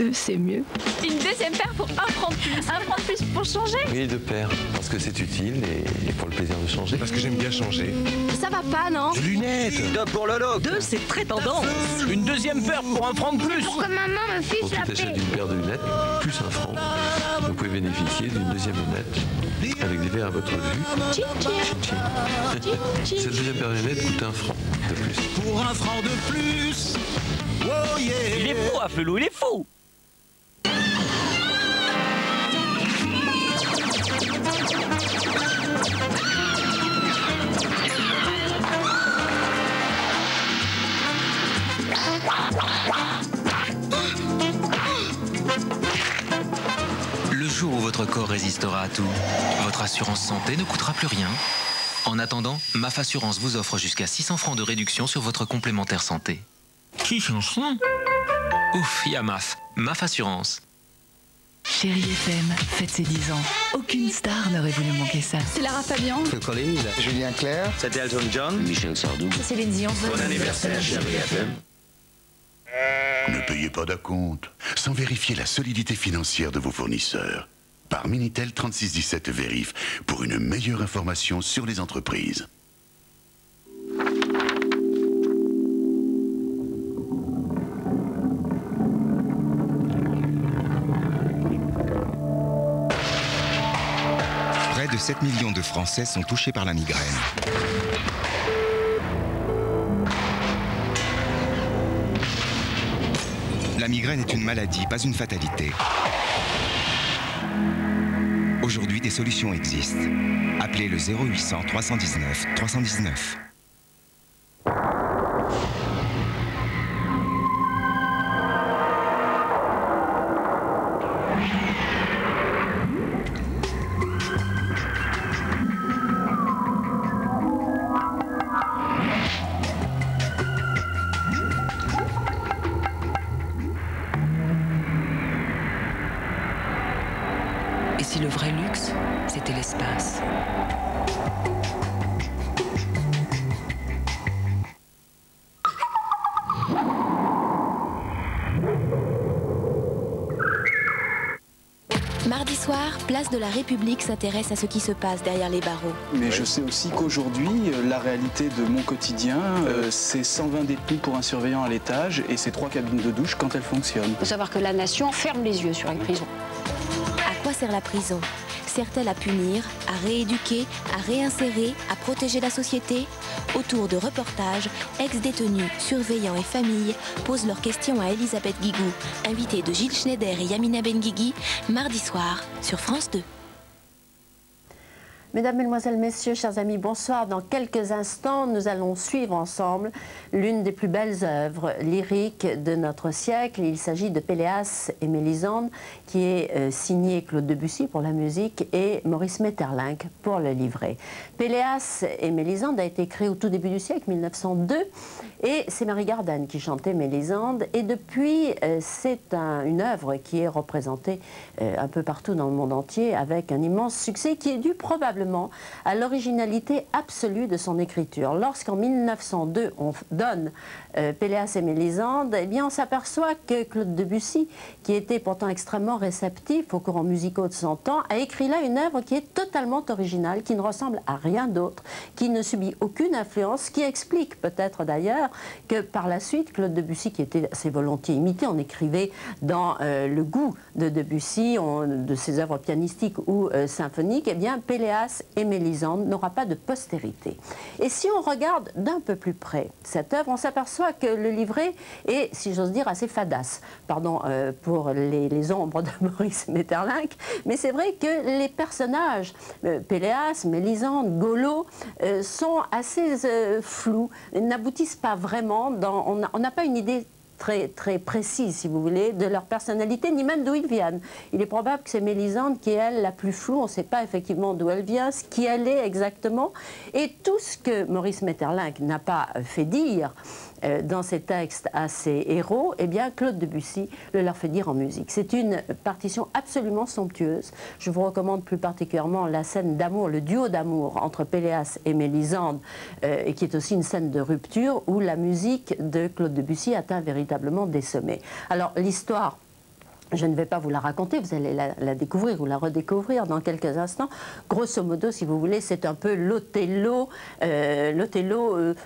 2, c'est mieux. Une deuxième paire pour 1 franc de plus. 1 franc de plus pour changer. Oui, 2 paires, parce que c'est utile et pour le plaisir de changer. Parce que j'aime bien changer. Ça va pas, non? Des lunettes. 2 pour Lolo. 2, c'est très tendance. Une deuxième paire pour 1 franc de plus. Pour que maman me Pour fiche la tout achat paix. d'une paire de lunettes, plus 1 franc, vous pouvez bénéficier d'une deuxième lunette avec des verres à votre vue. Tchim, tchim. Tchim, tchim. Cette deuxième paire de lunettes coûte 1 franc de plus. Pour 1 franc de plus. Oh yeah. Il est fou, Afflelou, il est fou. Le jour où votre corps résistera à tout, votre assurance santé ne coûtera plus rien. En attendant, MAF Assurance vous offre jusqu'à 600 francs de réduction sur votre complémentaire santé. 600 francs? Ouf, y'a MAF. MAF Assurance. Chérie FM, fête ses 10 ans. Aucune star n'aurait voulu manquer ça. C'est Lara Fabian. Phil Collins. Julien Clerc. C'était Elton John. Michel Sardou. Céline Dion. Bon anniversaire, chérie FM. Ne payez pas d'acompte sans vérifier la solidité financière de vos fournisseurs. Par Minitel 3617 Vérif pour une meilleure information sur les entreprises. Près de 7 millions de Français sont touchés par la migraine. La migraine est une maladie, pas une fatalité. Aujourd'hui, des solutions existent. Appelez le 0800 319 319. Et si le vrai luxe, c'était l'espace? Mardi soir, Place de la République s'intéresse à ce qui se passe derrière les barreaux. Mais je sais aussi qu'aujourd'hui, la réalité de mon quotidien, c'est 120 détenus pour un surveillant à l'étage et ces 3 cabines de douche quand elles fonctionnent. Il faut savoir que la nation ferme les yeux sur une prison. À quoi sert la prison? Sert-elle à punir, à rééduquer, à réinsérer, à protéger la société? Autour de reportages, ex-détenus, surveillants et familles posent leurs questions à Elisabeth Guigou, invitée de Gilles Schneider et Yamina Benguigui, mardi soir sur France 2. Mesdames, Mesdemoiselles, Messieurs, chers amis, bonsoir. Dans quelques instants, nous allons suivre ensemble l'une des plus belles œuvres lyriques de notre siècle. Il s'agit de Péléas et Mélisande, qui est signé Claude Debussy pour la musique et Maurice Maeterlinck pour le livret. Péléas et Mélisande a été créé au tout début du siècle, 1902, et c'est Marie Gardanne qui chantait Mélisande. Et depuis, c'est une œuvre qui est représentée un peu partout dans le monde entier avec un immense succès qui est dû probablement à l'originalité absolue de son écriture. Lorsqu'en 1902 on donne Péléas et Mélisande, eh bien on s'aperçoit que Claude Debussy, qui était pourtant extrêmement réceptif aux courants musicaux de son temps, a écrit là une œuvre qui est totalement originale, qui ne ressemble à rien d'autre, qui ne subit aucune influence, qui explique peut-être d'ailleurs que par la suite, Claude Debussy, qui était assez volontiers imité, on écrivait dans le goût de Debussy, de ses œuvres pianistiques ou symphoniques, eh bien Péléas et Mélisande n'aura pas de postérité. Et si on regarde d'un peu plus près cette œuvre, on s'aperçoit que le livret est, si j'ose dire, assez fadasse. Pardon pour les ombres de Maurice Maeterlinck, mais c'est vrai que les personnages, Péléas, Mélisande, Golo, sont assez flous, n'aboutissent pas vraiment, on n'a pas une idée très précise, si vous voulez, de leur personnalité, ni même d'où ils viennent. Il est probable que c'est Mélisande qui est, elle, la plus floue. On ne sait pas effectivement d'où elle vient, ce qui elle est exactement. Et tout ce que Maurice Maeterlinck n'a pas fait dire dans ses textes à ses héros, eh bien, Claude Debussy le leur fait dire en musique. C'est une partition absolument somptueuse. Je vous recommande plus particulièrement la scène d'amour, le duo d'amour entre Péléas et Mélisande, et qui est aussi une scène de rupture où la musique de Claude Debussy atteint véritablement des sommets. Alors, l'histoire Je ne vais pas vous la raconter, vous allez la découvrir ou la redécouvrir dans quelques instants. Grosso modo, si vous voulez, c'est un peu l'Othello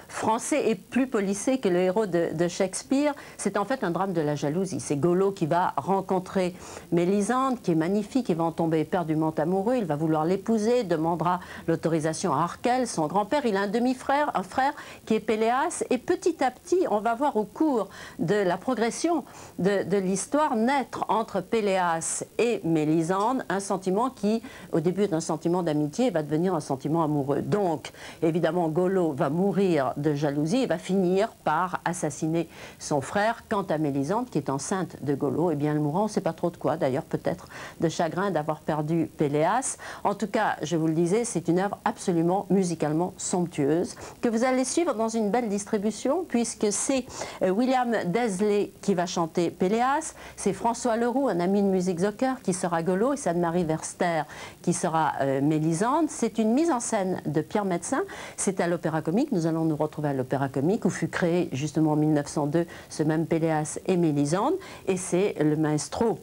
français et plus policé que le héros de Shakespeare. C'est en fait un drame de la jalousie. C'est Golo qui va rencontrer Mélisande, qui est magnifique, il va en tomber éperdument amoureux, il va vouloir l'épouser, demandera l'autorisation à Arkel, son grand-père. Il a un demi-frère, un frère qui est Péléas, et petit à petit, on va voir au cours de la progression de l'histoire naître entre Péléas et Mélisande un sentiment qui, au début d'un sentiment d'amitié, va devenir un sentiment amoureux. Donc, évidemment, Golo va mourir de jalousie et va finir par assassiner son frère. Quant à Mélisande, qui est enceinte de Golo, eh bien, elle mourra, on ne sait pas trop de quoi, d'ailleurs, peut-être de chagrin d'avoir perdu Péléas. En tout cas, je vous le disais, c'est une œuvre absolument musicalement somptueuse, que vous allez suivre dans une belle distribution, puisque c'est William Desley qui va chanter Péléas, c'est François Leroux, un ami de musique Zucker, qui sera Golo, et Anne-Marie Verster qui sera Mélisande. C'est une mise en scène de Pierre Médecin, c'est à l'Opéra Comique, nous allons nous retrouver à l'Opéra Comique, où fut créé justement en 1902 ce même Péléas et Mélisande, et c'est le maestro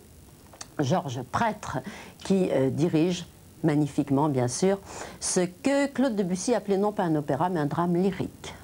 Georges Prêtre qui dirige magnifiquement, bien sûr, ce que Claude Debussy appelait non pas un opéra, mais un drame lyrique.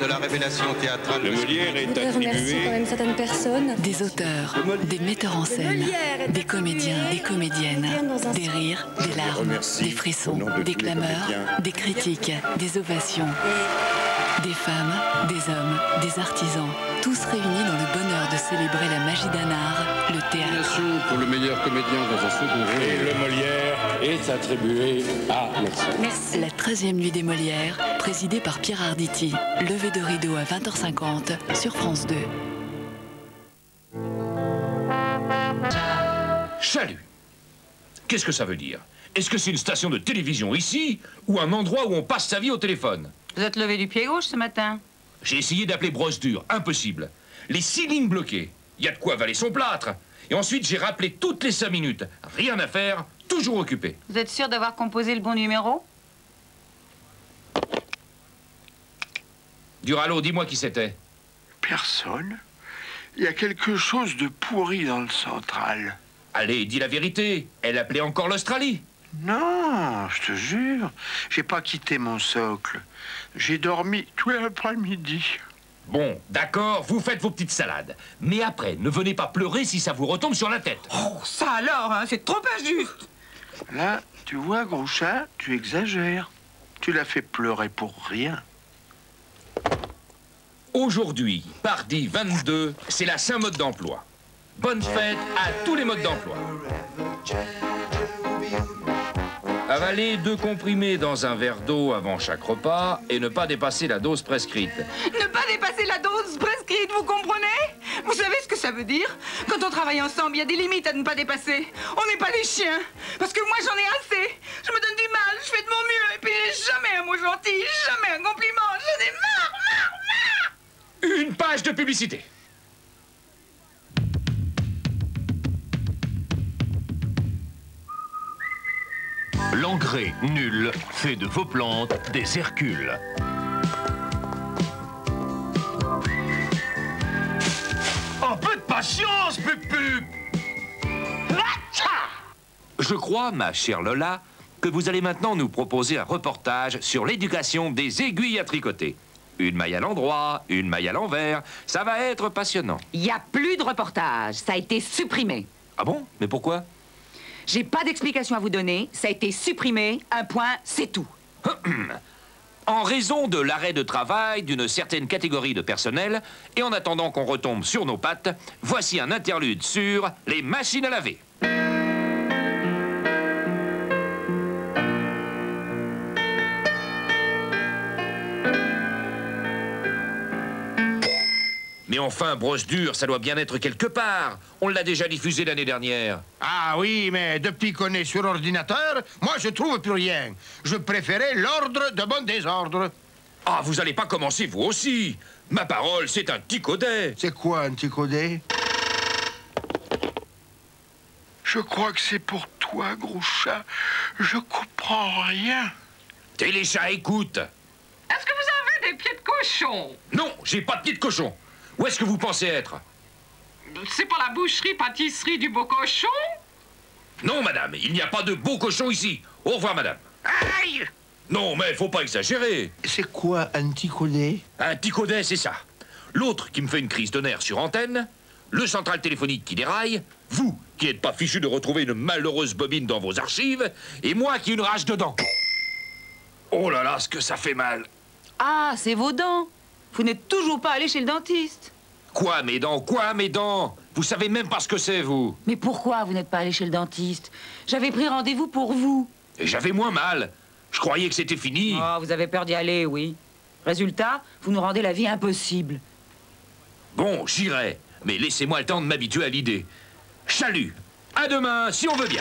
De la révélation théâtrale. Le Molière est attribué quand même certaines personnes, des auteurs, des metteurs en scène, des comédiens, des comédiennes, des rires, des larmes, des frissons, des clameurs, des critiques, des ovations, des femmes, des hommes, des artisans, tous réunis dans le bonheur de célébrer la magie d'un art, le théâtre. Pour le meilleur comédien dans un second rôle. Et le Molière est attribué à... Merci. La 13e nuit des Molières, présidée par Pierre Arditi. Levé de rideau à 20h50 sur France 2. Chalut. Qu'est-ce que ça veut dire? Est-ce que c'est une station de télévision ici ou un endroit où on passe sa vie au téléphone? Vous êtes levé du pied gauche ce matin? J'ai essayé d'appeler brosse dure, impossible. Les 6 lignes bloquées. Il y a de quoi avaler son plâtre. Et ensuite, j'ai rappelé toutes les 5 minutes. Rien à faire, toujours occupé. Vous êtes sûr d'avoir composé le bon numéro? Duralo, dis-moi qui c'était. Personne. Il y a quelque chose de pourri dans le central. Allez, dis la vérité. Elle appelait encore l'Australie. Non, je te jure. J'ai pas quitté mon socle. J'ai dormi tout l'après-midi. Bon, d'accord, vous faites vos petites salades. Mais après, ne venez pas pleurer si ça vous retombe sur la tête. Oh, ça alors, hein, c'est trop injuste. Là, tu vois, gros chat, tu exagères. Tu l'as fait pleurer pour rien. Aujourd'hui, mardi 22, c'est la Saint-Mode d'emploi. Bonne fête à tous les modes d'emploi. Avaler 2 comprimés dans un verre d'eau avant chaque repas et ne pas dépasser la dose prescrite. Ne pas dépasser la dose prescrite, vous comprenez? Vous savez ce que ça veut dire? Quand on travaille ensemble, il y a des limites à ne pas dépasser. On n'est pas des chiens. Parce que moi, j'en ai assez. Je me donne du mal, je fais de mon mieux. Et puis, j'ai jamais un mot gentil, jamais un compliment. J'en ai marre. Une page de publicité. L'engrais nul fait de vos plantes des Hercules. Un peu de patience, Pup-Pup! Je crois, ma chère Lola, que vous allez maintenant nous proposer un reportage sur l'éducation des aiguilles à tricoter. Une maille à l'endroit, une maille à l'envers, ça va être passionnant. Il n'y a plus de reportage, ça a été supprimé. Ah bon? Mais pourquoi? J'ai pas d'explication à vous donner, ça a été supprimé, un point, c'est tout. En raison de l'arrêt de travail d'une certaine catégorie de personnel, et en attendant qu'on retombe sur nos pattes, voici un interlude sur les machines à laver. Mais enfin, brosse dure, ça doit bien être quelque part. On l'a déjà diffusé l'année dernière. Ah oui, mais depuis qu'on est sur ordinateur, moi je trouve plus rien. Je préférais l'ordre de bon désordre. Ah, vous allez pas commencer vous aussi. Ma parole, c'est un ticodé. C'est quoi un ticodé? Je crois que c'est pour toi, gros chat. Je comprends rien. Téléchat, écoute. Est-ce que vous avez des pieds de cochon? Non, j'ai pas de pied de cochon. Où est-ce que vous pensez être? C'est pas la boucherie-pâtisserie du Beau Cochon? Non, madame, il n'y a pas de beau cochon ici. Au revoir, madame. Aïe! Non, mais faut pas exagérer. C'est quoi un ticodé? Un ticodé, c'est ça. L'autre qui me fait une crise de nerfs sur antenne, le central téléphonique qui déraille, vous qui n'êtes pas fichu de retrouver une malheureuse bobine dans vos archives, et moi qui ai une rage dedans. Oh là là, ce que ça fait mal. Ah, c'est vos dents. Vous n'êtes toujours pas allé chez le dentiste. Quoi, mes dents? Quoi, mes dents? Vous savez même pas ce que c'est, vous. Mais pourquoi vous n'êtes pas allé chez le dentiste? J'avais pris rendez-vous pour vous. Et j'avais moins mal. Je croyais que c'était fini. Oh, vous avez peur d'y aller, oui. Résultat, vous nous rendez la vie impossible. Bon, j'irai. Mais laissez-moi le temps de m'habituer à l'idée. Chalut. À demain, si on veut bien.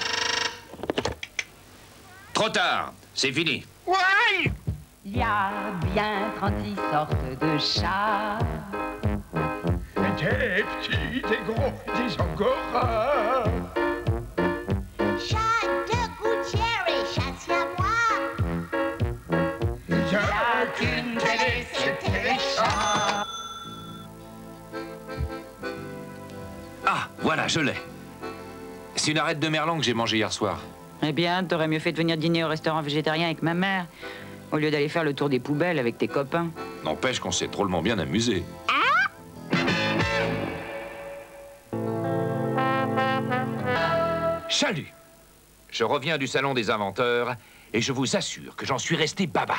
Trop tard. C'est fini. Ouais! Il y a bien 36 sortes de chats. Des petits, des gros, des angoras. Chat de gouttière et chat siamois. Il y a qu'une télé, c'était les chats. Ah, voilà, je l'ai. C'est une arête de merlan que j'ai mangée hier soir. Eh bien, t'aurais mieux fait de venir dîner au restaurant végétarien avec ma mère, au lieu d'aller faire le tour des poubelles avec tes copains. N'empêche qu'on s'est drôlement bien amusé. Chalut! Je reviens du salon des inventeurs et je vous assure que j'en suis resté baba.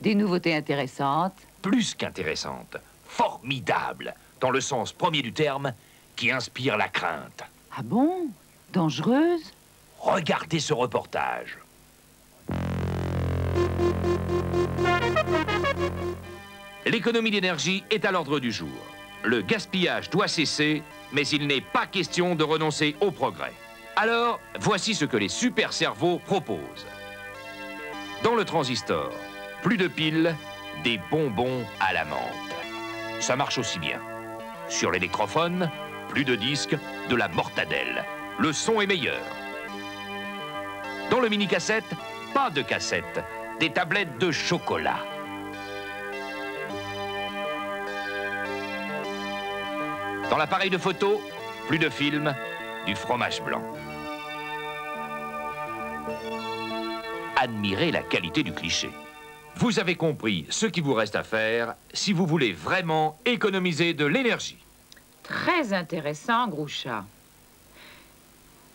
Des nouveautés intéressantes. Plus qu'intéressantes. Formidables, dans le sens premier du terme, qui inspire la crainte. Ah bon? Dangereuse? Regardez ce reportage. L'économie d'énergie est à l'ordre du jour. Le gaspillage doit cesser, mais il n'est pas question de renoncer au progrès. Alors, voici ce que les super cerveaux proposent. Dans le transistor, plus de piles, des bonbons à la menthe. Ça marche aussi bien. Sur l'électrophone, plus de disques, de la mortadelle. Le son est meilleur. Dans le mini-cassette, pas de cassette, des tablettes de chocolat. Dans l'appareil de photo, plus de film, du fromage blanc. Admirez la qualité du cliché. Vous avez compris ce qu'il vous reste à faire si vous voulez vraiment économiser de l'énergie. Très intéressant, Grouchat.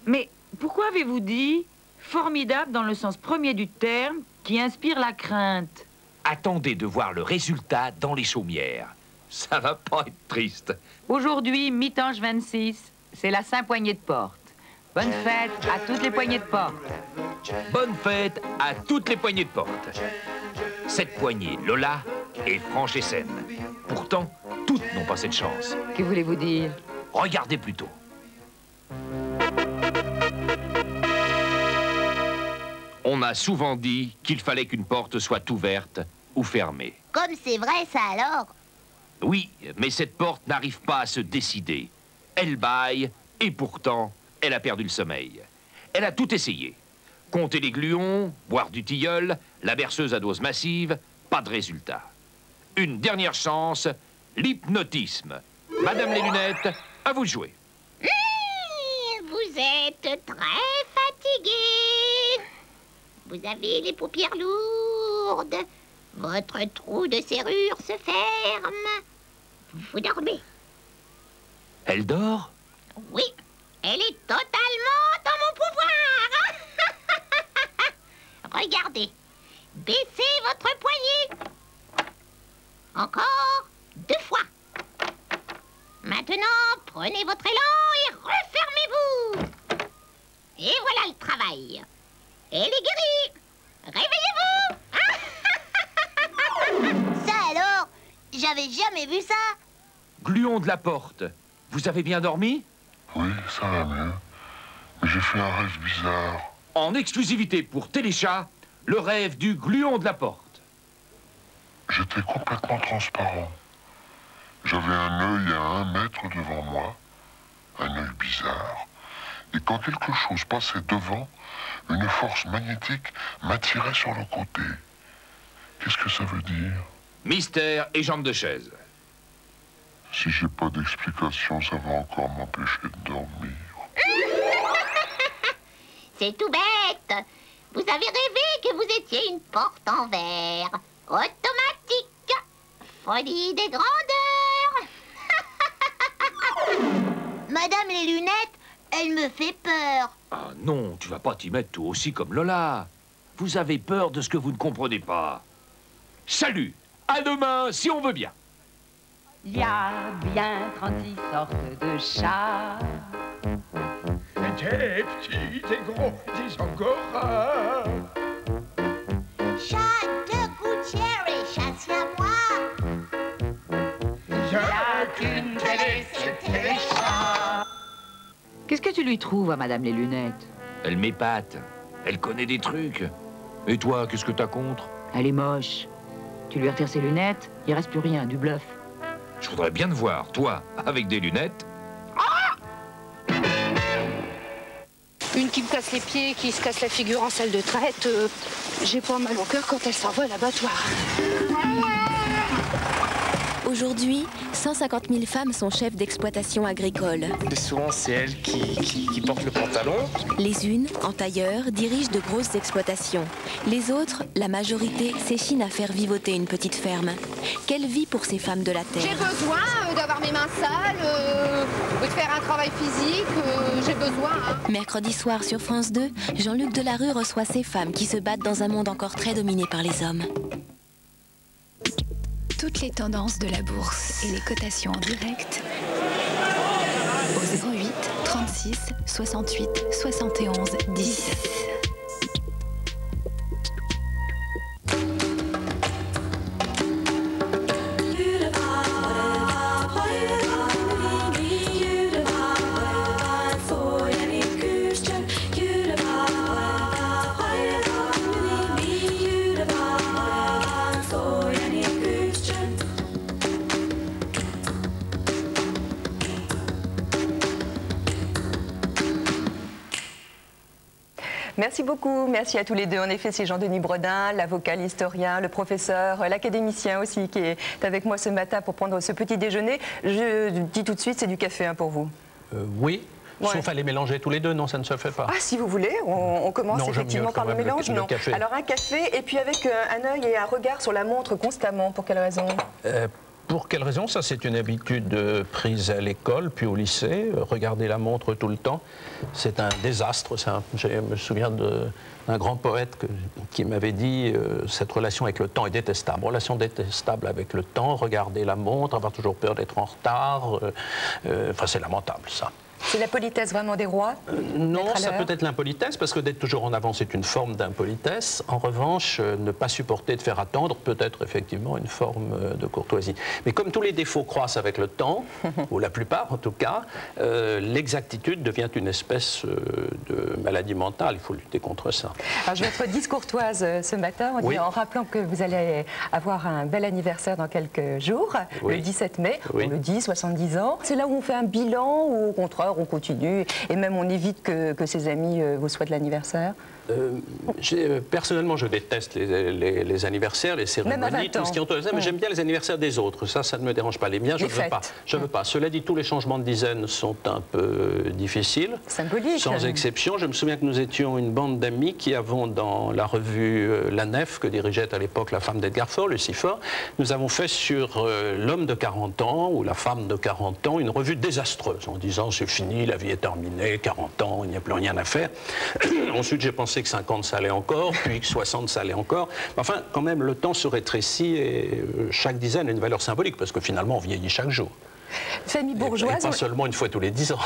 Mais pourquoi avez-vous dit formidable dans le sens premier du terme qui inspire la crainte? Attendez de voir le résultat dans les chaumières. Ça va pas être triste. Aujourd'hui, mi-tange 26, c'est la Saint-Poignée de Porte. Bonne fête à toutes les poignées de porte. Bonne fête à toutes les poignées de porte. Cette poignée, Lola, est franche et saine. Pourtant, toutes n'ont pas cette chance. Que voulez-vous dire? Regardez plutôt. On a souvent dit qu'il fallait qu'une porte soit ouverte ou fermée. Comme c'est vrai, ça alors? Oui, mais cette porte n'arrive pas à se décider. Elle bâille et pourtant, elle a perdu le sommeil. Elle a tout essayé. Compter les gluons, boire du tilleul, la berceuse à dose massive, pas de résultat. Une dernière chance, l'hypnotisme. Madame les lunettes, à vous de jouer. Vous êtes très fatigué. Vous avez les paupières lourdes. Votre trou de serrure se ferme. Vous dormez. Elle dort? Oui, elle est totalement dans mon pouvoir. Regardez. Baissez votre poignet. Encore 2 fois. Maintenant, prenez votre élan et refermez-vous. Et voilà le travail. Elle est guérie. Réveillez-vous. Ça alors, j'avais jamais vu ça. Gluon de la porte, vous avez bien dormi? Oui, ça va mieux. Mais j'ai fait un rêve bizarre. En exclusivité pour Téléchat, le rêve du gluon de la porte. J'étais complètement transparent. J'avais un œil à 1 mètre devant moi, un œil bizarre. Et quand quelque chose passait devant, une force magnétique m'attirait sur le côté. Qu'est-ce que ça veut dire? Mystère et jambes de chaise. Si j'ai pas d'explication, ça va encore m'empêcher de dormir. C'est tout bête. Vous avez rêvé que vous étiez une porte en verre. Automatique. Folie des grandeurs. Madame les lunettes, elle me fait peur. Ah non, tu vas pas t'y mettre toi aussi comme Lola. Vous avez peur de ce que vous ne comprenez pas. Salut, à demain si on veut bien. Il y a bien 36 sortes de chats. Des petits, des gros, des angoras. Chat de gouttière et chasse-à-moi. Il n'y a qu'une télé, c'est Téléchat. Qu'est-ce que tu lui trouves à Madame les lunettes? Elle m'épate. Elle connaît des trucs. Et toi, qu'est-ce que t'as contre? Elle est moche. Tu lui retires ses lunettes, il reste plus rien, du bluff. Je voudrais bien te voir, toi, avec des lunettes. Une qui me casse les pieds, qui se casse la figure en salle de traite. J'ai pas mal au cœur quand elle s'envoie à l'abattoir. Aujourd'hui, 150 000 femmes sont chefs d'exploitation agricole. Souvent, c'est elles qui portent le pantalon. Les unes, en tailleur, dirigent de grosses exploitations. Les autres, la majorité, s'échinent à faire vivoter une petite ferme. Quelle vie pour ces femmes de la terre? J'ai besoin d'avoir mes mains sales, de faire un travail physique, j'ai besoin. Mercredi soir sur France 2, Jean-Luc Delarue reçoit ces femmes qui se battent dans un monde encore très dominé par les hommes. Toutes les tendances de la bourse et les cotations en direct au 08 36 68 71 10. Merci beaucoup, merci à tous les deux. En effet, c'est Jean-Denis Bredin, l'avocat, l'historien, le professeur, l'académicien aussi qui est avec moi ce matin pour prendre ce petit déjeuner. Je dis tout de suite, c'est du café hein, pour vous. Oui. Ouais. Sauf à les mélanger tous les deux, non, ça ne se fait pas. Ah, si vous voulez, on commence non, effectivement par le mélange, non. Café. Alors un café et puis avec un œil et un regard sur la montre constamment. Pour quelle raison? Pour quelle raison? Ça, c'est une habitude prise à l'école, puis au lycée. Regarder la montre tout le temps, c'est un désastre. Je me souviens d'un grand poète qui m'avait dit cette relation avec le temps est détestable. Relation détestable avec le temps, regarder la montre, avoir toujours peur d'être en retard. Enfin, c'est lamentable, ça. C'est la politesse vraiment des rois? Non, ça peut être l'impolitesse, parce que d'être toujours en avant, c'est une forme d'impolitesse. En revanche, ne pas supporter de faire attendre peut être effectivement une forme de courtoisie. Mais comme tous les défauts croissent avec le temps, ou la plupart en tout cas, l'exactitude devient une espèce de maladie mentale. Il faut lutter contre ça. Alors, je vais être discourtoise ce matin en rappelant que vous allez avoir un bel anniversaire dans quelques jours, le 17 mai, on le dit, 70 ans. C'est là où on fait un bilan ou au contraire on continue et même on évite que ses amis vous souhaitent l'anniversaire? Personnellement, je déteste les anniversaires, les cérémonies, tout ce qui entoure ça, mais j'aime bien les anniversaires des autres. Ça ne me dérange pas. Les miens, je ne veux pas. Je veux pas. Cela dit, tous les changements de dizaines sont un peu difficiles. Symbolique. Sans exception. Je me souviens que nous étions une bande d'amis qui avons dans la revue La Nef, que dirigeait à l'époque la femme d'Edgar Faure, Lucie Faure, nous avons fait sur l'homme de 40 ans ou la femme de 40 ans une revue désastreuse en disant c'est fini, la vie est terminée, 40 ans, il n'y a plus rien à faire. Ensuite, j'ai pensé que 50 ça allait encore, puis que 60 ça allait encore. Enfin, quand même, le temps se rétrécit et chaque dizaine a une valeur symbolique, parce que finalement, on vieillit chaque jour. Famille bourgeoise. Et pas seulement une fois tous les 10 ans.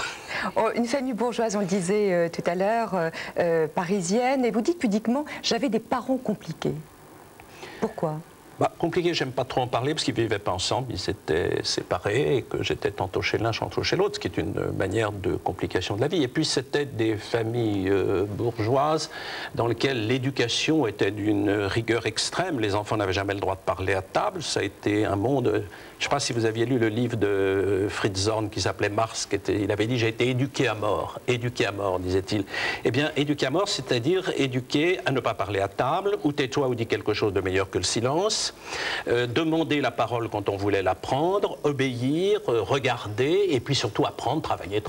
Une famille bourgeoise, on le disait tout à l'heure, parisienne, et vous dites pudiquement, j'avais des parents compliqués. Pourquoi ? Compliqué, j'aime pas trop en parler parce qu'ils ne vivaient pas ensemble, ils étaient séparés et que j'étais tantôt chez l'un, tantôt chez l'autre, ce qui est une manière de complication de la vie. Et puis c'était des familles bourgeoises dans lesquelles l'éducation était d'une rigueur extrême. Les enfants n'avaient jamais le droit de parler à table. Ça a été un monde... Je ne sais pas si vous aviez lu le livre de Fritz Zorn qui s'appelait Mars, il avait dit « j'ai été éduqué à mort », disait-il. Eh bien, éduqué à mort, c'est-à-dire éduqué à ne pas parler à table, ou tais-toi ou dis quelque chose de meilleur que le silence, demander la parole quand on voulait la prendre, obéir, regarder, et puis surtout apprendre, travailler.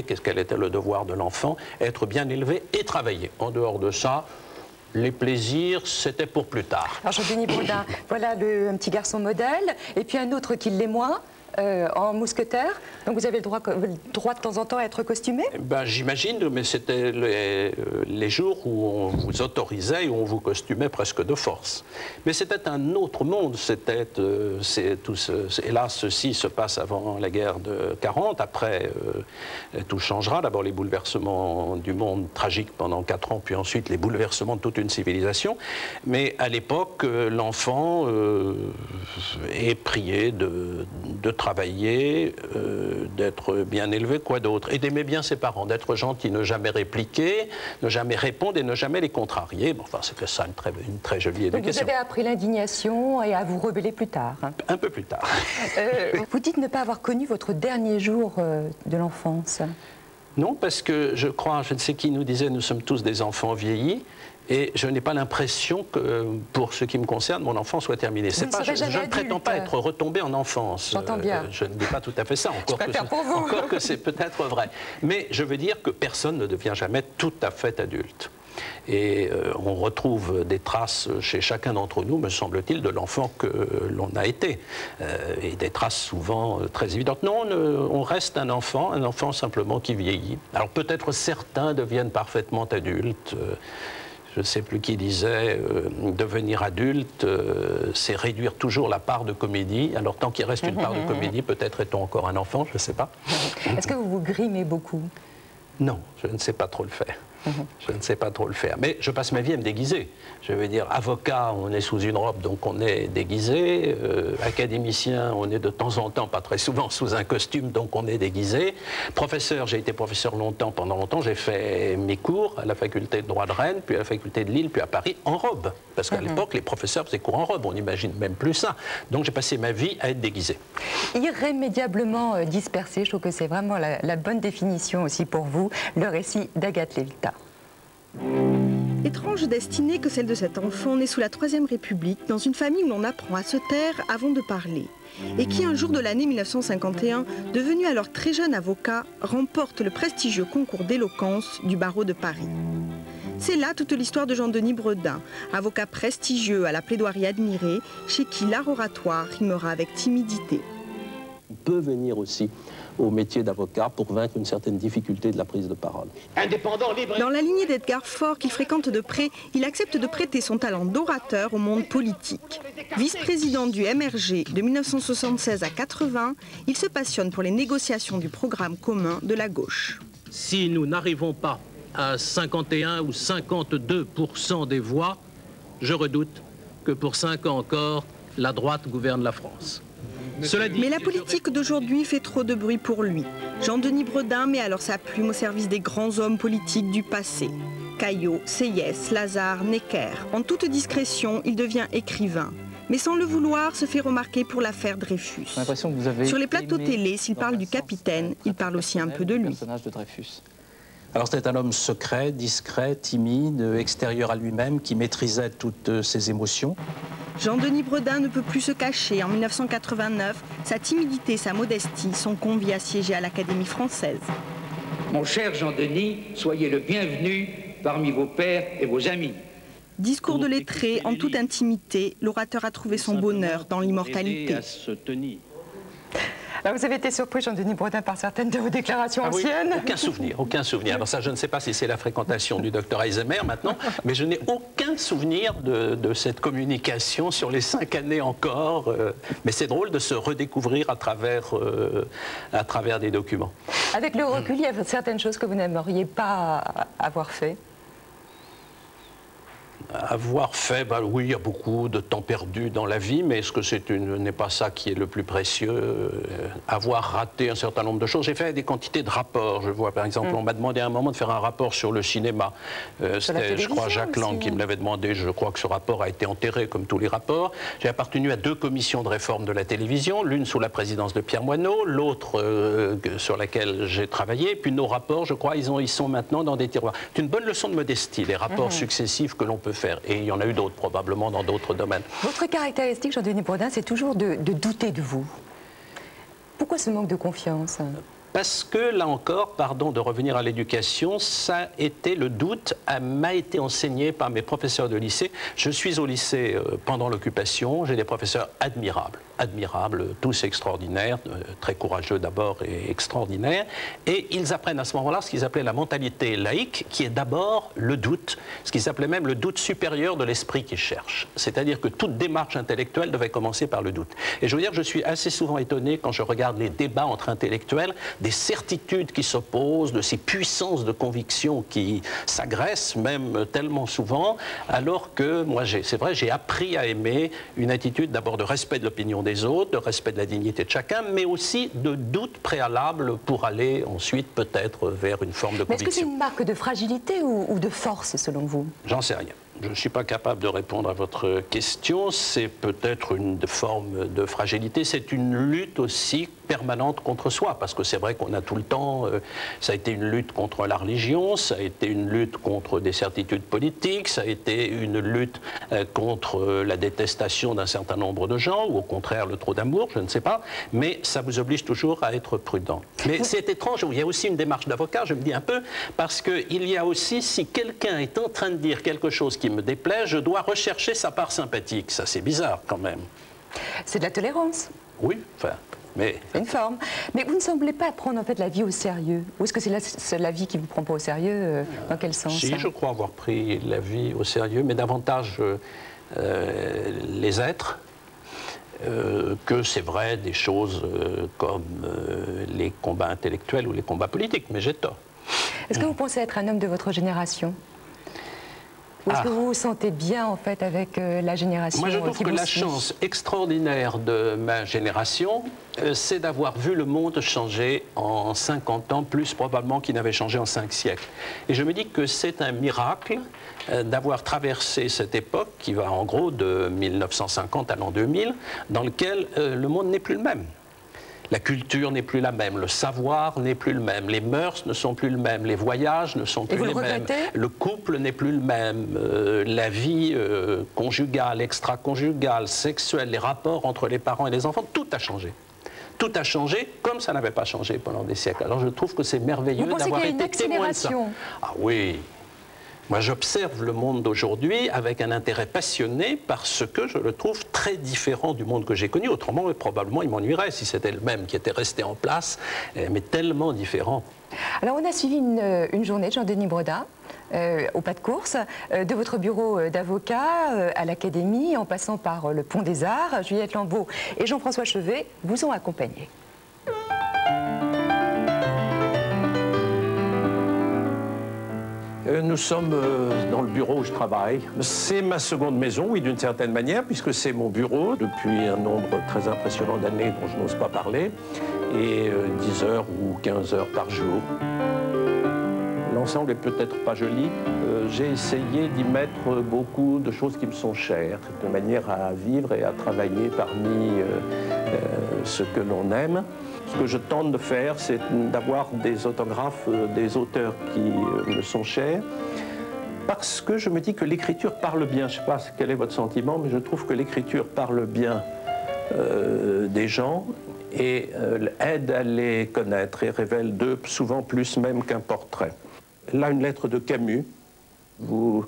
Quel était le devoir de l'enfant? Être bien élevé et travailler. En dehors de ça, les plaisirs, c'était pour plus tard. Alors, Jean-Denis Brodin, voilà un petit garçon modèle, et puis un autre qui l'est moins, en mousquetaire. Donc vous avez le droit de temps en temps à être costumé? J'imagine, mais c'était les jours où on vous autorisait et où on vous costumait presque de force. Mais c'était un autre monde. Hélas, ceci se passe avant la guerre de 40. Après, tout changera. D'abord les bouleversements du monde tragique pendant 4 ans, puis ensuite les bouleversements de toute une civilisation. Mais à l'époque, l'enfant est prié de travailler, d'être bien élevé, quoi d'autre, et d'aimer bien ses parents, d'être gentil, ne jamais répliquer, ne jamais répondre et ne jamais les contrarier. Bon, enfin, c'était ça une très jolie éducation. Donc vous avez appris l'indignation et à vous rebeller plus tard. Un peu plus tard. Vous dites ne pas avoir connu votre dernier jour de l'enfance. Non, parce que je crois, je ne sais qui nous disait, nous sommes tous des enfants vieillis. Et je n'ai pas l'impression que, pour ce qui me concerne, mon enfance soit terminée. Je ne prétends pas être retombé en enfance. J'entends bien. Je ne dis pas tout à fait ça, encore que c'est peut-être vrai. Mais je veux dire que personne ne devient jamais tout à fait adulte. Et on retrouve des traces chez chacun d'entre nous, me semble-t-il, de l'enfant que l'on a été. Et des traces souvent très évidentes. Non, on reste un enfant simplement qui vieillit. Alors peut-être certains deviennent parfaitement adultes. Je ne sais plus qui disait, devenir adulte, c'est réduire toujours la part de comédie. Alors tant qu'il reste une part de comédie, peut-être est-on encore un enfant, je ne sais pas. Est-ce que vous vous grimez beaucoup? Non, je ne sais pas trop le faire. Je ne sais pas trop le faire. Mais je passe ma vie à me déguiser. Je veux dire, avocat, on est sous une robe, donc on est déguisé. Académicien, on est de temps en temps, pas très souvent, sous un costume, donc on est déguisé. Professeur, j'ai été professeur pendant longtemps. J'ai fait mes cours à la faculté de droit de Rennes, puis à la faculté de Lille, puis à Paris, en robe. Parce qu'à l'époque, les professeurs faisaient cours en robe. On n'imagine même plus ça. Donc j'ai passé ma vie à être déguisé. Irrémédiablement dispersé, je trouve que c'est vraiment la bonne définition aussi pour vous, le récit d'Agathe Lévita. Étrange destinée que celle de cet enfant né sous la Troisième République, dans une famille où l'on apprend à se taire avant de parler, et qui un jour de l'année 1951, devenu alors très jeune avocat, remporte le prestigieux concours d'éloquence du barreau de Paris. C'est là toute l'histoire de Jean-Denis Bredin, avocat prestigieux à la plaidoirie admirée, chez qui l'art oratoire rimera avec timidité. On peut venir aussi au métier d'avocat pour vaincre une certaine difficulté de la prise de parole. Indépendant, libre. Dans la lignée d'Edgar Faure, qu'il fréquente de près, il accepte de prêter son talent d'orateur au monde politique. Vice-président du MRG de 1976 à 80, il se passionne pour les négociations du programme commun de la gauche. Si nous n'arrivons pas à 51 ou 52% des voix, je redoute que pour 5 ans encore, la droite gouverne la France. Mais la politique d'aujourd'hui fait trop de bruit pour lui. Jean-Denis Bredin met alors sa plume au service des grands hommes politiques du passé. Caillot, Seyès, Lazare, Necker. En toute discrétion, il devient écrivain. Mais sans le vouloir, se fait remarquer pour l'affaire Dreyfus. Sur les plateaux télé, s'il parle du capitaine, il parle aussi un peu de lui. Alors c'est un homme secret, discret, timide, extérieur à lui-même, qui maîtrisait toutes ses émotions. Jean-Denis Bredin ne peut plus se cacher. En 1989, sa timidité, sa modestie sont conviés à siéger à l'Académie française. Mon cher Jean-Denis, soyez le bienvenu parmi vos pairs et vos amis. Discours de lettré, en toute intimité, l'orateur a trouvé son bonheur dans l'immortalité. Alors vous avez été surpris, Jean-Denis Bredin, par certaines de vos déclarations anciennes? Oui, aucun souvenir, aucun souvenir. Alors ça, je ne sais pas si c'est la fréquentation du docteur Eisemer maintenant, mais je n'ai aucun souvenir de cette communication sur les 5 années encore. Mais c'est drôle de se redécouvrir à travers des documents. Avec le recul, il y a certaines choses que vous n'aimeriez pas avoir fait? Avoir fait, bah oui, il y a beaucoup de temps perdu dans la vie, mais est-ce que ce n'est pas ça qui est le plus précieux? Avoir raté un certain nombre de choses. J'ai fait des quantités de rapports. Je vois, par exemple, on m'a demandé à un moment de faire un rapport sur le cinéma. C'était, je crois, Jacques Lang qui me l'avait demandé. Je crois que ce rapport a été enterré, comme tous les rapports. J'ai appartenu à 2 commissions de réforme de la télévision, l'une sous la présidence de Pierre Moineau, l'autre sur laquelle j'ai travaillé. Puis nos rapports, je crois, ils sont maintenant dans des tiroirs. C'est une bonne leçon de modestie, les rapports successifs que l'on peut faire. Et il y en a eu d'autres, probablement, dans d'autres domaines. Votre caractéristique, Jean-Denis Bredin, c'est toujours de douter de vous. Pourquoi ce manque de confiance? Parce que, là encore, pardon de revenir à l'éducation, ça a été le doute, m'a été enseigné par mes professeurs de lycée. Je suis au lycée pendant l'occupation, j'ai des professeurs admirables, tous extraordinaires, très courageux d'abord et extraordinaires. Et ils apprennent à ce moment-là ce qu'ils appelaient la mentalité laïque, qui est d'abord le doute, ce qu'ils appelaient même le doute supérieur de l'esprit qui cherche. C'est-à-dire que toute démarche intellectuelle devait commencer par le doute. Et je veux dire que je suis assez souvent étonné quand je regarde les débats entre intellectuels, des certitudes qui s'opposent, de ces puissances de conviction qui s'agressent même tellement souvent, alors que moi, c'est vrai, j'ai appris à aimer une attitude d'abord de respect de l'opinion des autres, de respect de la dignité de chacun, mais aussi de doute préalable pour aller ensuite peut-être vers une forme de conviction. Mais est-ce que c'est une marque de fragilité ou de force selon vous? J'en sais rien. Je ne suis pas capable de répondre à votre question. C'est peut-être une forme de fragilité. C'est une lutte aussi permanente contre soi, parce que c'est vrai qu'on a tout le temps... ça a été une lutte contre la religion, ça a été une lutte contre des certitudes politiques, ça a été une lutte contre la détestation d'un certain nombre de gens, ou au contraire le trop d'amour, je ne sais pas, mais ça vous oblige toujours à être prudent. Mais c'est étrange, il y a aussi une démarche d'avocat, je me dis un peu, parce qu'il y a aussi, si quelqu'un est en train de dire quelque chose qui me déplaît, je dois rechercher sa part sympathique. Ça, c'est bizarre quand même. C'est de la tolérance. Oui, enfin... Mais... C'est une forme. Mais vous ne semblez pas prendre en fait la vie au sérieux. Ou est-ce que c'est la vie qui ne vous prend pas au sérieux? Dans quel sens? Si, je crois avoir pris la vie au sérieux, mais davantage les êtres, que c'est vrai des choses comme les combats intellectuels ou les combats politiques, mais j'ai tort. Est-ce que vous pensez être un homme de votre génération? Ou est-ce que vous vous sentez bien, en fait, avec la génération? Moi, je trouve que la chance extraordinaire de ma génération, c'est d'avoir vu le monde changer en 50 ans, plus probablement qu'il n'avait changé en 5 siècles. Et je me dis que c'est un miracle d'avoir traversé cette époque, qui va en gros de 1950 à l'an 2000, dans lequel le monde n'est plus le même. La culture n'est plus la même, le savoir n'est plus le même, les mœurs ne sont plus le même, les voyages ne sont plus les mêmes, le couple n'est plus le même, la vie conjugale, extra-conjugale, sexuelle, les rapports entre les parents et les enfants, tout a changé. Tout a changé comme ça n'avait pas changé pendant des siècles. Alors je trouve que c'est merveilleux d'avoir été témoin de ça. Ah oui. Moi, j'observe le monde d'aujourd'hui avec un intérêt passionné parce que je le trouve très différent du monde que j'ai connu. Autrement, probablement, il m'ennuierait si c'était le même qui était resté en place, mais tellement différent. Alors, on a suivi une journée de Jean-Denis Bredin au pas de course, de votre bureau d'avocat à l'Académie, en passant par le Pont des Arts. Juliette Lambeau et Jean-François Chevet vous ont accompagné. Nous sommes dans le bureau où je travaille. C'est ma seconde maison, oui, d'une certaine manière, puisque c'est mon bureau depuis un nombre très impressionnant d'années dont je n'ose pas parler, et 10 heures ou 15 heures par jour. L'ensemble est peut-être pas joli. J'ai essayé d'y mettre beaucoup de choses qui me sont chères, de manière à vivre et à travailler parmi ce que l'on aime. Ce que je tente de faire, c'est d'avoir des autographes des auteurs qui me sont chers, parce que je me dis que l'écriture parle bien. Je ne sais pas quel est votre sentiment, mais je trouve que l'écriture parle bien des gens et aide à les connaître et révèle d'eux souvent plus même qu'un portrait. Là, une lettre de Camus. Vous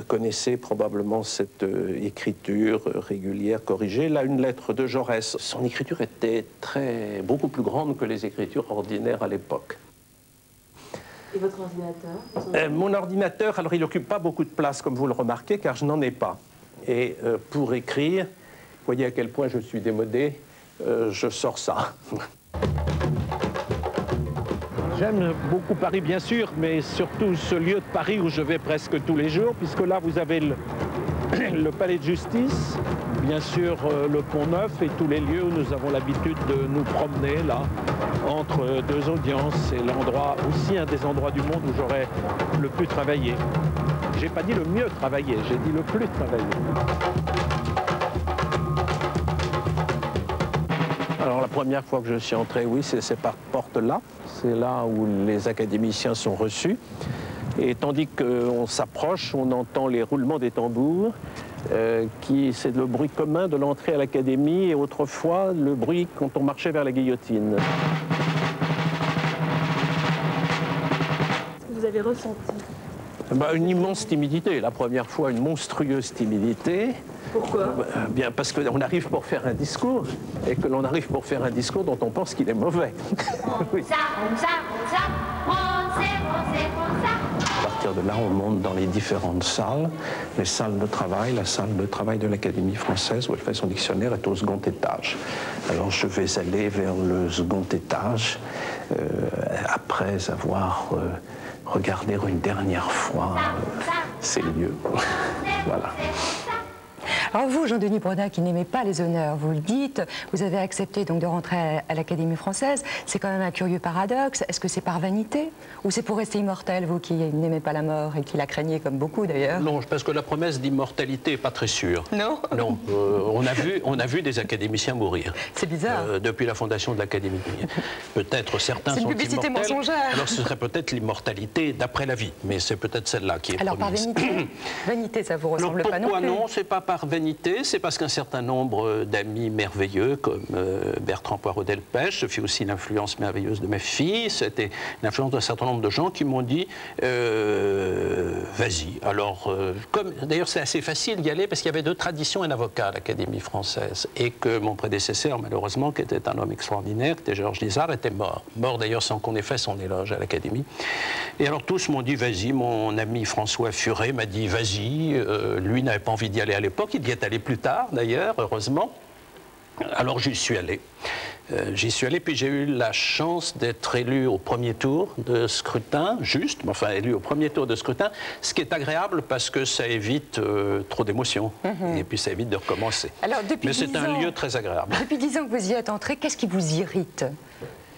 connaissez probablement cette écriture régulière, corrigée. Là, une lettre de Jaurès. Son écriture était beaucoup plus grande que les écritures ordinaires à l'époque. Et votre ordinateur? Mon ordinateur, alors il n'occupe pas beaucoup de place, comme vous le remarquez, car je n'en ai pas. Et pour écrire, vous voyez à quel point je suis démodé, je sors ça. J'aime beaucoup Paris, bien sûr, mais surtout ce lieu de Paris où je vais presque tous les jours, puisque là, vous avez le palais de justice, bien sûr le Pont-Neuf et tous les lieux où nous avons l'habitude de nous promener, là, entre deux audiences. C'est l'endroit, aussi un des endroits du monde où j'aurais le plus travaillé. J'ai pas dit le mieux travaillé, j'ai dit le plus travaillé. Alors la première fois que je suis entré, oui, c'est par porte-là. C'est là où les académiciens sont reçus. Et tandis qu'on s'approche, on entend les roulements des tambours, c'est le bruit commun de l'entrée à l'académie et autrefois le bruit quand on marchait vers la guillotine. Qu'est-ce que vous avez ressenti? Une immense timidité. La première fois, une monstrueuse timidité. Pourquoi? Bien parce qu'on arrive pour faire un discours et que l'on arrive pour faire un discours dont on pense qu'il est mauvais. Oui. À partir de là, on monte dans les différentes salles. Les salles de travail, la salle de travail de l'Académie française où elle fait son dictionnaire est au second étage. Alors je vais aller vers le second étage après avoir regardé une dernière fois ces lieux. Voilà. Alors vous, Jean-Denis Bredin, qui n'aimez pas les honneurs, vous le dites, vous avez accepté donc de rentrer à l'Académie française. C'est quand même un curieux paradoxe. Est-ce que c'est par vanité ou c'est pour rester immortel, vous qui n'aimez pas la mort et qui la craignez comme beaucoup d'ailleurs? Non, parce que la promesse d'immortalité n'est pas très sûre. Non? Non. On a vu des académiciens mourir. C'est bizarre. Depuis la fondation de l'Académie. Peut-être certains sont immortels. C'est une publicité mensongère. Alors ce serait peut-être l'immortalité d'après la vie, mais c'est peut-être celle-là qui est promise. Alors par vanité? Vanité, ça vous ressemble pas non plus? Pourquoi non? C'est pas par vanité. C'est parce qu'un certain nombre d'amis merveilleux, comme Bertrand Poirot-Delpech, ce fut aussi l'influence merveilleuse de ma fille, c'était l'influence d'un certain nombre de gens qui m'ont dit vas-y. Alors, d'ailleurs c'est assez facile d'y aller parce qu'il y avait deux traditions un avocat à l'Académie française et que mon prédécesseur, malheureusement, qui était un homme extraordinaire, qui était Georges Lizard, était mort. Mort d'ailleurs sans qu'on ait fait son éloge à l'Académie. Et alors tous m'ont dit vas-y. Mon ami François Furet m'a dit vas-y. Lui n'avait pas envie d'y aller à l'époque, il y est allé plus tard d'ailleurs, heureusement. Alors j'y suis allé. Puis j'ai eu la chance d'être élu au premier tour de scrutin, juste, mais enfin élu au premier tour de scrutin, ce qui est agréable parce que ça évite trop d'émotions et puis ça évite de recommencer. Alors, mais c'est un lieu très agréable. Depuis 10 ans que vous y êtes entré, qu'est-ce qui vous irrite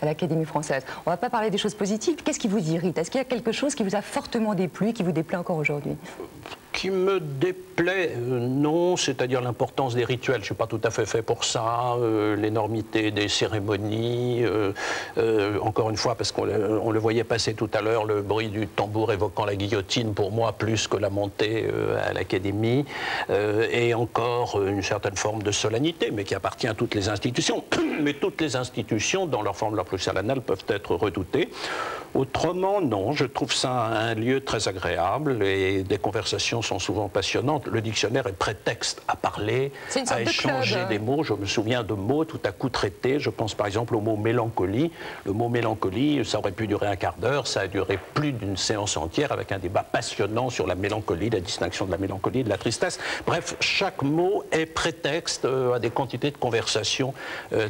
à l'Académie française? On ne va pas parler des choses positives. Qu'est-ce qui vous irrite? Est-ce qu'il y a quelque chose qui vous a fortement déplu, qui vous déplaît encore aujourd'hui? Qui me déplaît, non, c'est-à-dire l'importance des rituels. Je ne suis pas tout à fait fait pour ça, l'énormité des cérémonies, encore une fois, parce qu'on le voyait passer tout à l'heure, le bruit du tambour évoquant la guillotine, pour moi, plus que la montée à l'Académie, et encore une certaine forme de solennité, mais qui appartient à toutes les institutions. Mais toutes les institutions, dans leur forme la plus solennelle, peuvent être redoutées. Autrement, non. Je trouve ça un lieu très agréable et des conversations sont souvent passionnantes. Le dictionnaire est prétexte à parler, à échanger des mots. Je me souviens de mots tout à coup traités. Je pense par exemple au mot mélancolie. Le mot mélancolie, ça aurait pu durer un quart d'heure. Ça a duré plus d'une séance entière avec un débat passionnant sur la mélancolie, la distinction de la mélancolie et de la tristesse. Bref, chaque mot est prétexte à des quantités de conversations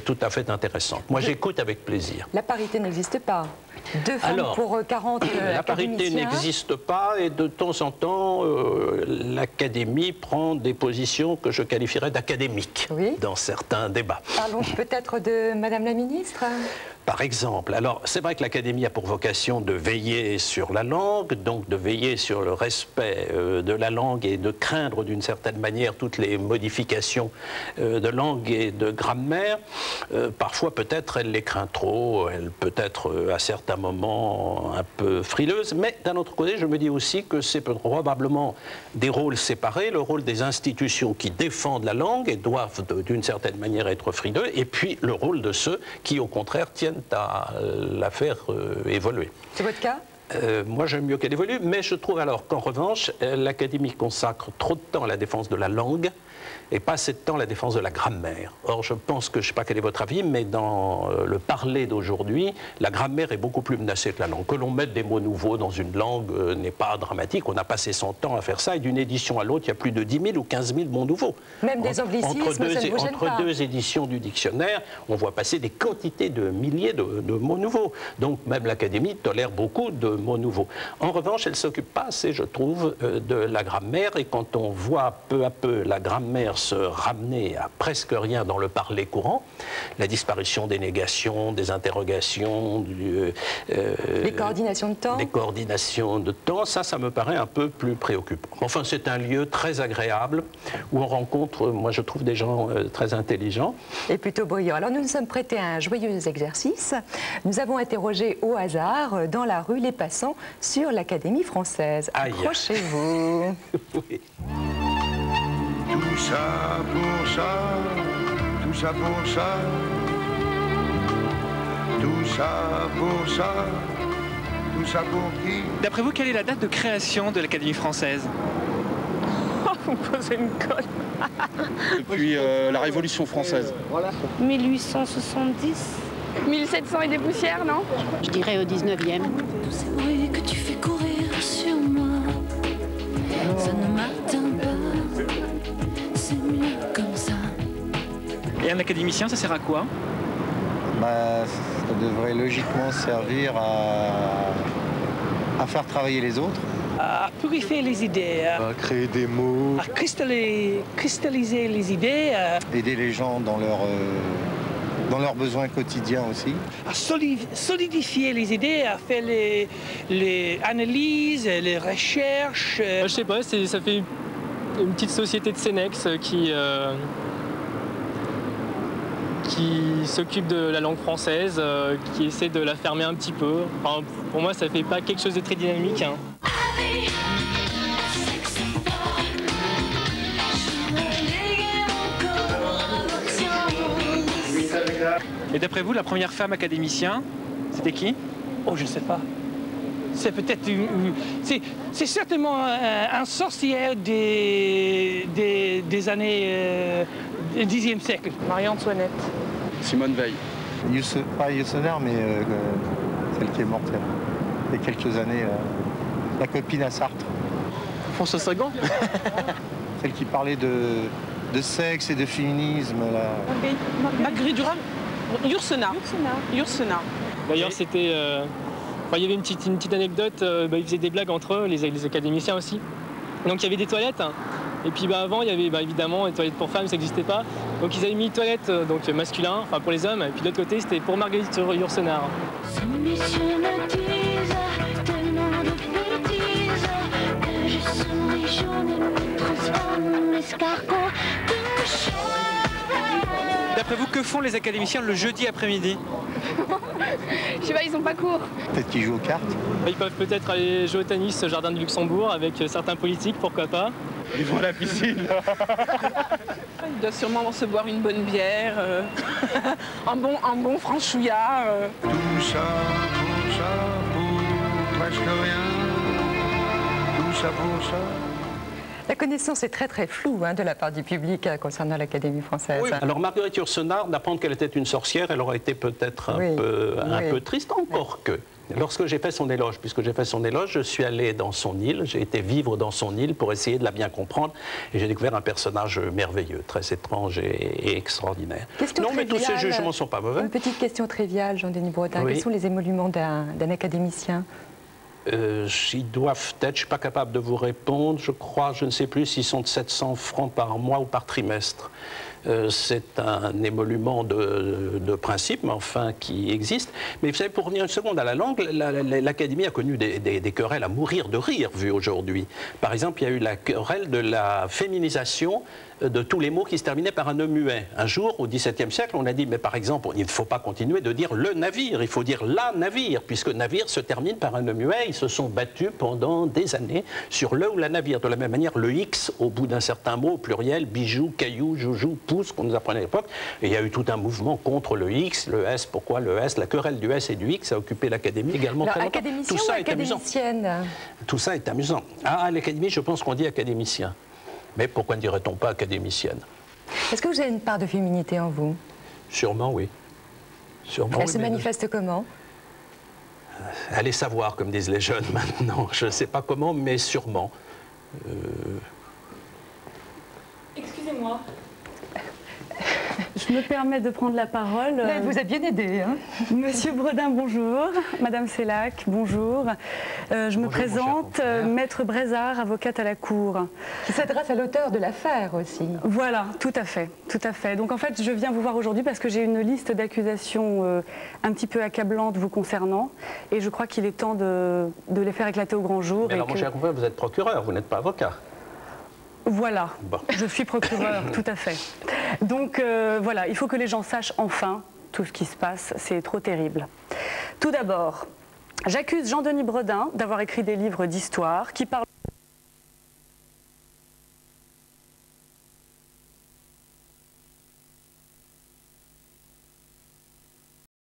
tout à fait intéressantes. Moi, j'écoute avec plaisir. La parité n'existe pas. 2 femmes pour 40 la parité n'existe pas et de temps en temps, l'Académie prend des positions que je qualifierais d'académiques dans certains débats. Parlons peut-être de Madame la Ministre. Par exemple, alors c'est vrai que l'Académie a pour vocation de veiller sur la langue, donc de veiller sur le respect de la langue et de craindre d'une certaine manière toutes les modifications de langue et de grammaire. Parfois peut-être elle les craint trop, elle peut être à certains moments un peu frileuse, mais d'un autre côté je me dis aussi que c'est probablement des rôles séparés, le rôle des institutions qui défendent la langue et doivent d'une certaine manière être frileux, et puis le rôle de ceux qui au contraire tiennent à la faire évoluer. C'est votre cas ? Moi, j'aime mieux qu'elle évolue, mais je trouve alors qu'en revanche, l'Académie consacre trop de temps à la défense de la langue et pas assez de temps à la défense de la grammaire. Or, je pense que, je ne sais pas quel est votre avis, mais dans le parler d'aujourd'hui, la grammaire est beaucoup plus menacée que la langue. Que l'on mette des mots nouveaux dans une langue n'est pas dramatique. On a passé son temps à faire ça, et d'une édition à l'autre, il y a plus de 10 000 ou 15 000 mots nouveaux. Même des anglicismes, entre deux éditions du dictionnaire, on voit passer des quantités de milliers de mots nouveaux. Donc, même l'Académie tolère beaucoup de mots nouveaux. En revanche, elle ne s'occupe pas assez, je trouve, de la grammaire, et quand on voit peu à peu la grammaire se ramener à presque rien dans le parler courant, la disparition des négations, des interrogations, les coordinations de temps. Des coordinations de temps, ça me paraît un peu plus préoccupant. Enfin, c'est un lieu très agréable où on rencontre, moi je trouve, des gens très intelligents. Et plutôt bruyants. Alors nous nous sommes prêtés à un joyeux exercice. Nous avons interrogé au hasard dans la rue les passants sur l'Académie française. Accrochez-vous. Oui. Tout ça pour ça, tout ça pour ça, tout ça pour ça, tout ça pour qui? D'après vous, quelle est la date de création de l'Académie française? Vous me posez une colle. Depuis la Révolution française. 1870. 1700 et des poussières, non? Je dirais au 19e. Tous ces bruits que tu fais courir sur moi, ça ne m'atteint pas. C'est mieux comme ça. Et un académicien, ça sert à quoi? Ça devrait logiquement servir à faire travailler les autres. À purifier les idées. À créer des mots. À cristalliser les idées. Aider les gens dans leurs besoins quotidiens aussi. À solidifier les idées, à faire les analyses, les recherches. Je sais pas, ça fait une petite société de Sénex qui s'occupe de la langue française, qui essaie de la fermer un petit peu. Enfin, pour moi, ça fait pas quelque chose de très dynamique. Hein. Et d'après vous, la première femme académicien, c'était qui? Oh, je ne sais pas. C'est peut-être c'est certainement un sorcière des années 10e siècle. Marie-Antoinette. Simone Veil. Pas Yourcenar, mais celle qui est morte il y a quelques années, la copine à Sartre. François Sagan. Celle qui parlait de sexe et de féminisme. Marguerite Duras. Yourcenar. D'ailleurs, c'était... il y avait une petite anecdote, ils faisaient des blagues entre eux, les académiciens aussi. Donc il y avait des toilettes, hein. Et puis avant il y avait évidemment les toilettes pour femmes, ça n'existait pas. Donc ils avaient mis toilettes donc masculin, enfin pour les hommes, et puis de l'autre côté c'était pour Marguerite Yourcenar. Ces messieurs me disent tellement de bêtises que je souris jaune et me transforme en escargot de cheval. D'après vous, que font les académiciens le jeudi après-midi? Je sais pas, ils ont pas cours. Peut-être qu'ils jouent aux cartes. Ils peuvent peut-être aller jouer au tennis au Jardin du Luxembourg avec certains politiques, pourquoi pas. Ils vont à la piscine. Ils doivent sûrement se boire une bonne bière, un bon franchouillard. Tout ça pour ça, pour presque rien. Tout ça pour ça. La connaissance est très très floue de la part du public concernant l'Académie française. Oui. Alors Marguerite Yourcenar, d'apprendre qu'elle était une sorcière, elle aurait été peut-être un peu triste, encore que. Lorsque j'ai fait son éloge, puisque j'ai fait son éloge, je suis allé dans son île, j'ai été vivre dans son île pour essayer de la bien comprendre, et j'ai découvert un personnage merveilleux, très étrange et extraordinaire. Non, mais tous ces jugements ne sont pas mauvais. Une petite question triviale, Jean-Denis Bredin. Quels sont les émoluments d'un académicien? Ils doivent être, je ne suis pas capable de vous répondre, je crois, je ne sais plus s'ils sont de 700 francs par mois ou par trimestre. C'est un émolument de principe, mais enfin qui existe. Mais vous savez, pour revenir une seconde à la langue, l'Académie a connu des querelles à mourir de rire, vues aujourd'hui. Par exemple, il y a eu la querelle de la féminisation de tous les mots qui se terminaient par un E muet. Un jour, au XVIIe siècle, on a dit, mais par exemple, il ne faut pas continuer de dire le navire, il faut dire la navire, puisque navire se termine par un E muet. Ils se sont battus pendant des années sur le ou la navire. De la même manière, le X, au bout d'un certain mot, au pluriel, bijou, caillou, joujou, pouce, qu'on nous apprenait à l'époque. Et il y a eu tout un mouvement contre le X, le S, pourquoi le S, la querelle du S et du X a occupé l'Académie également très longtemps. Tout ça est amusant. Tout ça est amusant. À l'Académie, je pense qu'on dit académicien. Mais pourquoi ne dirait-on pas académicienne? Est-ce que vous avez une part de féminité en vous? Sûrement, oui. Sûrement, Elle se manifeste comment? Allez savoir, comme disent les jeunes maintenant. Je ne sais pas comment, mais sûrement. Excusez-moi. Je me permets de prendre la parole. Elle vous a bien aidé. Monsieur Bredin, bonjour. Madame Sellac, bonjour. Je me présente, Maître Brézard, avocate à la Cour. Qui s'adresse à l'auteur de l'affaire aussi. Voilà, tout à fait, tout à fait. Donc en fait, je viens vous voir aujourd'hui parce que j'ai une liste d'accusations un petit peu accablantes vous concernant. Et je crois qu'il est temps de les faire éclater au grand jour. Mais alors, mon cher confrère, vous êtes procureur, vous n'êtes pas avocat. Voilà, je suis procureur, tout à fait. Donc voilà, il faut que les gens sachent enfin tout ce qui se passe, c'est trop terrible. Tout d'abord, j'accuse Jean-Denis Bredin d'avoir écrit des livres d'histoire qui parlent